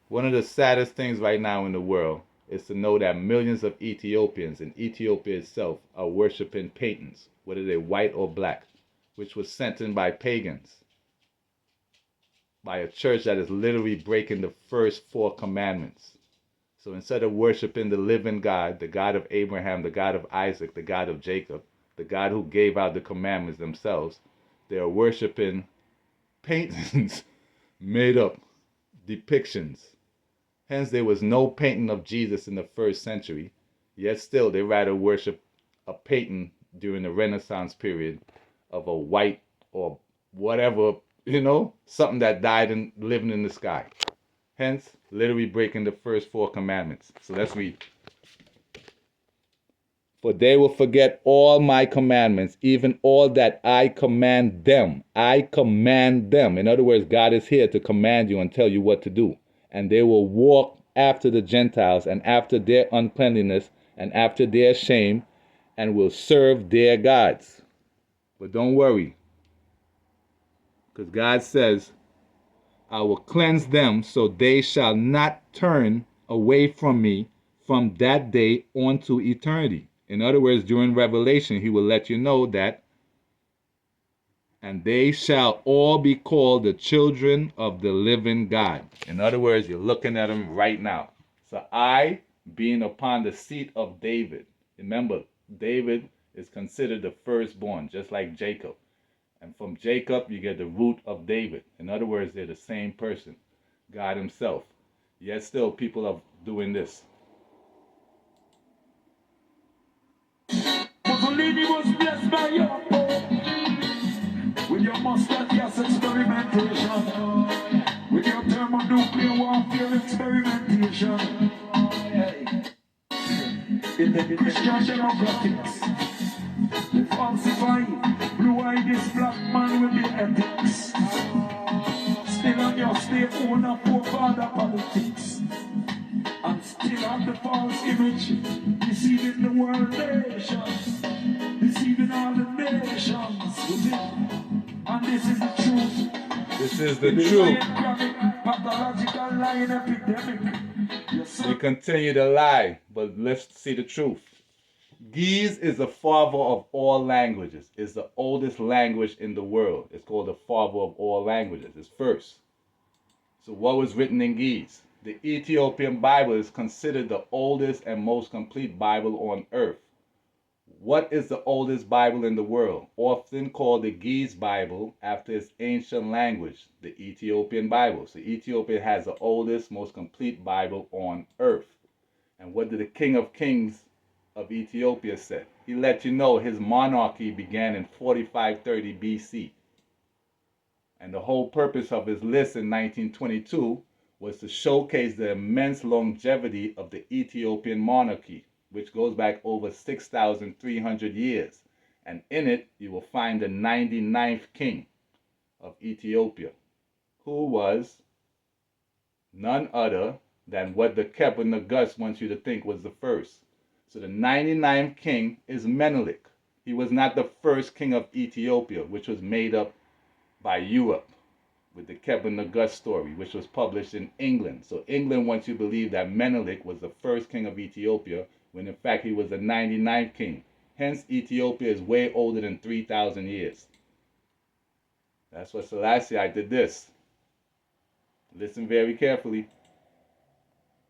One of the saddest things right now in the world is to know that millions of Ethiopians in Ethiopia itself are worshiping paintings, whether they're white or black, which was sent in by pagans, by a church that is literally breaking the first four commandments. So instead of worshiping the living God, the God of Abraham, the God of Isaac, the God of Jacob, the God who gave out the commandments themselves, they are worshiping paintings made up depictions. Hence, there was no painting of Jesus in the first century, yet still they rather worship a painting during the Renaissance period of a white or whatever, something that died and living in the sky. Hence, literally breaking the first four commandments. So let's read. For they will forget all my commandments, even all that I command them. I command them. In other words, God is here to command you and tell you what to do. And they will walk after the Gentiles and after their uncleanliness and after their shame and will serve their gods. But don't worry, because God says, I will cleanse them so they shall not turn away from me from that day on to eternity. In other words, during Revelation, he will let you know that, and they shall all be called the children of the living God. In other words, you're looking at them right now. So I, being upon the seat of David, remember, David is considered the firstborn, just like Jacob. And from Jacob, you get the root of David. In other words, they're the same person, God himself. Yet still, people are doing this. Mussolini was blessed by you with your mustard gas experimentation, with your thermonuclear warfare experimentation, in the Christian demographics, they falsify blue-eyed this black man with the ethics, still on your state owner forefather politics, and still have the false image, deceiving the world nations, deceiving all the nations, and this is the truth. This is the truth. Pathological lying epidemic. They continue to lie, but let's see the truth. Ge'ez is the father of all languages. It's the oldest language in the world. It's called the father of all languages. It's first. So what was written in Ge'ez? The Ethiopian Bible is considered the oldest and most complete Bible on earth. What is the oldest Bible in the world? Often called the Ge'ez Bible after its ancient language, the Ethiopian Bible. So Ethiopia has the oldest, most complete Bible on earth. And what did the King of Kings of Ethiopia say? He let you know his monarchy began in 4530 BC. And the whole purpose of his list in 1922 was to showcase the immense longevity of the Ethiopian monarchy, which goes back over 6,300 years. And in it, you will find the 99th king of Ethiopia, who was none other than what the Kep and the Gus wants you to think was the first. So the 99th king is Menelik. He was not the first king of Ethiopia, which was made up by Europe with the Kep and the Gus story, which was published in England. So England wants you to believe that Menelik was the first king of Ethiopia, when in fact he was the 99th king. Hence, Ethiopia is way older than 3,000 years. That's what Selassie, I did this. Listen very carefully.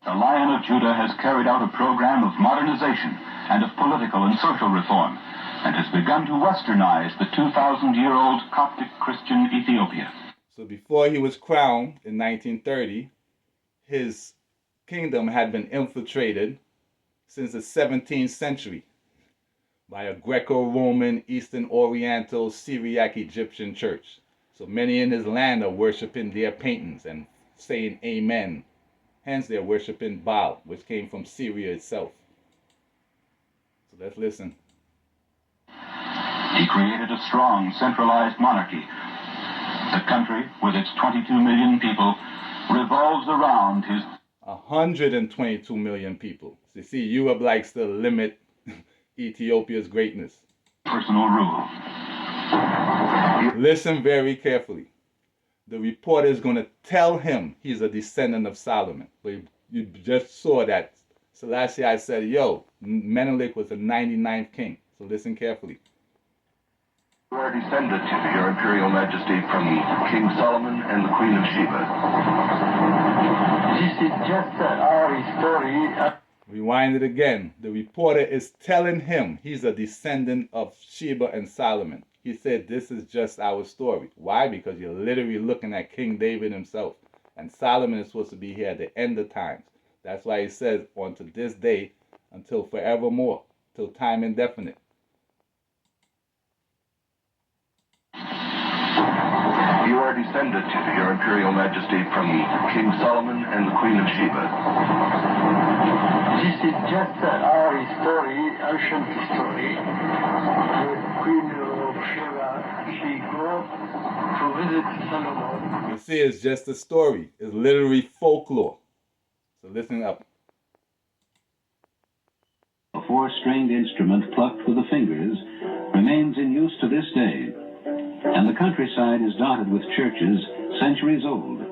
The Lion of Judah has carried out a program of modernization and of political and social reform, and has begun to westernize the 2,000-year-old Coptic Christian Ethiopia. So before he was crowned in 1930, his kingdom had been infiltrated since the 17th century by a Greco-Roman, Eastern Oriental, Syriac Egyptian church. So many in his land are worshiping their paintings and saying amen. Hence they're worshiping Baal, which came from Syria itself. So let's listen. He created a strong, centralized monarchy. The country, with its 22 million people, revolves around his 122 million people. So you see, Europe likes to limit Ethiopia's greatness. Personal rule. Listen very carefully. the reporter is going to tell him he's a descendant of Solomon. But you just saw that Selassie I said, yo, Menelik was the 99th king. So listen carefully. You are descended, Your Imperial Majesty, from King Solomon and the Queen of Sheba. This is just our story. Rewind it again. The reporter is telling him he's a descendant of Sheba and Solomon. He said, this is just our story. Why? Because you're literally looking at King David himself. And Solomon is supposed to be here at the end of times. That's why he says, on to this day, until forevermore, till time indefinite. You are descended, Your Imperial Majesty, from King Solomon and the Queen of Sheba. This is just our story, ancient story. The Queen of Sheba, she go to visit Solomon. You see, it's just a story. It's literally folklore. So listen up. A four-stringed instrument plucked with the fingers remains in use to this day, and the countryside is dotted with churches centuries old.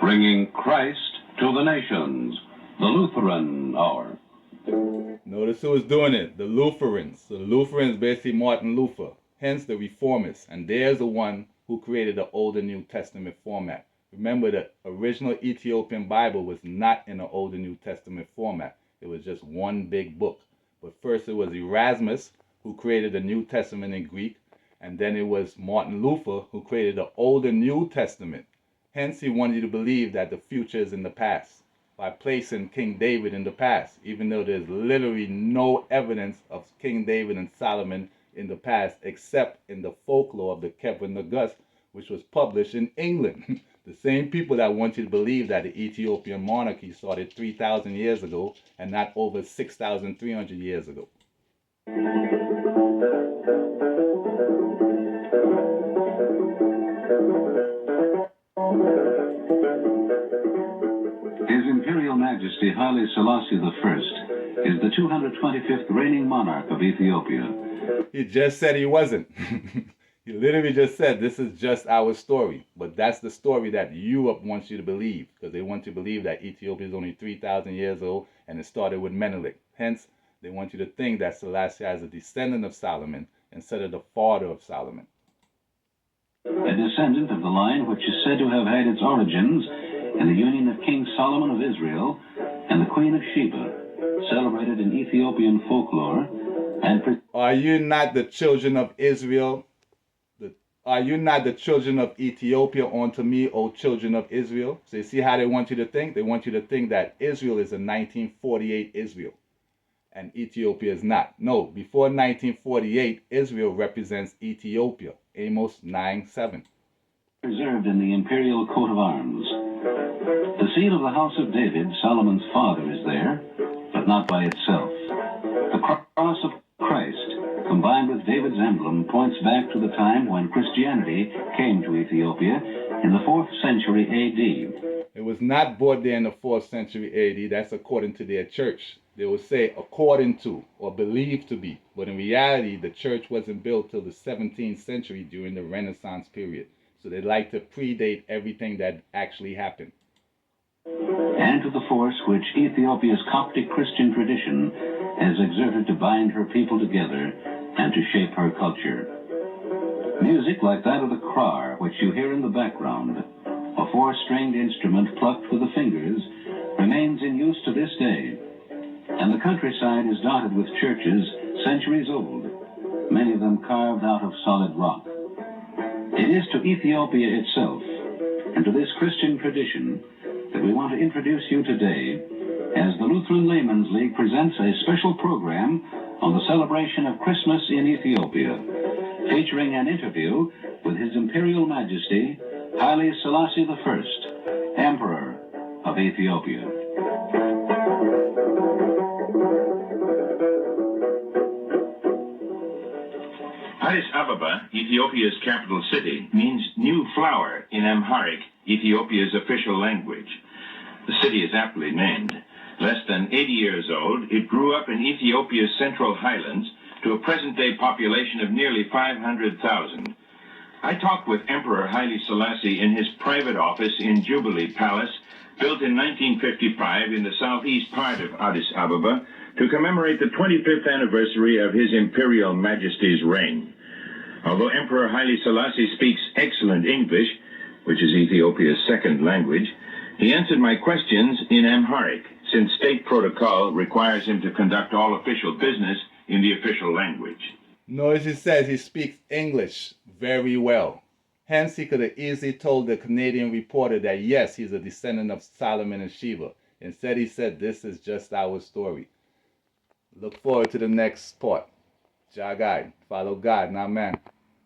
Bringing Christ to the nations, the Lutheran Hour. Notice who is doing it, the Lutherans. So the Lutherans basically Martin Luther, hence the Reformists. And there's the one who created the Old and New Testament format. Remember, the original Ethiopian Bible was not in the Old and New Testament format. It was just one big book. But first it was Erasmus who created the New Testament in Greek. And then it was Martin Luther who created the Old and New Testament. Hence, he wanted you to believe that the future is in the past by placing King David in the past, even though there's literally no evidence of King David and Solomon in the past, except in the folklore of the Kevin the Gus, which was published in England. The same people that want you to believe that the Ethiopian monarchy started 3,000 years ago and not over 6,300 years ago. His Imperial Majesty Haile Selassie I is the 225th reigning monarch of Ethiopia. He just said he wasn't. He literally just said, this is just our story. But that's the story that Europe wants you to believe, because they want you to believe that Ethiopia is only 3,000 years old and it started with Menelik. Hence, they want you to think that Selassie is a descendant of Solomon instead of the father of Solomon. A descendant of the line which is said to have had its origins in the union of King Solomon of Israel and the Queen of Sheba, celebrated in Ethiopian folklore and... Are you not the children of Israel? Are you not the children of Ethiopia unto me, O children of Israel? So you see how they want you to think? They want you to think that Israel is a 1948 Israel and Ethiopia is not. No, before 1948, Israel represents Ethiopia. Amos 9:7. Preserved in the imperial coat of arms. The seal of the house of David, Solomon's father, is there, but not by itself. The cross of Christ, combined with David's emblem, points back to the time when Christianity came to Ethiopia in the 4th century A.D. It was not brought there in the 4th century A.D. That's according to their church. They will say according to or believed to be. But in reality, the church wasn't built till the 17th century during the Renaissance period. So they like to predate everything that actually happened. And to the force which Ethiopia's Coptic Christian tradition has exerted to bind her people together and to shape her culture. Music like that of the krar, which you hear in the background, a four-stringed instrument plucked with the fingers, remains in use to this day. And the countryside is dotted with churches centuries old, many of them carved out of solid rock. It is to Ethiopia itself and to this Christian tradition that we want to introduce you today as the Lutheran Laymen's League presents a special program on the celebration of Christmas in Ethiopia, featuring an interview with His Imperial Majesty Haile Selassie I, Emperor of Ethiopia. Addis Ababa, Ethiopia's capital city, means new flower in Amharic, Ethiopia's official language. The city is aptly named. less than 80 years old, it grew up in Ethiopia's central highlands to a present-day population of nearly 500,000. I talked with Emperor Haile Selassie in his private office in Jubilee Palace, built in 1955 in the southeast part of Addis Ababa, to commemorate the 25th anniversary of His Imperial Majesty's reign. Although Emperor Haile Selassie speaks excellent English, which is Ethiopia's second language, he answered my questions in Amharic, since state protocol requires him to conduct all official business in the official language. Notice he says he speaks English very well. Hence, he could have easily told the Canadian reporter that yes, he's a descendant of Solomon and Sheba. Instead, he said, this is just our story. Look forward to the next part. Jah guide. Follow God, not man.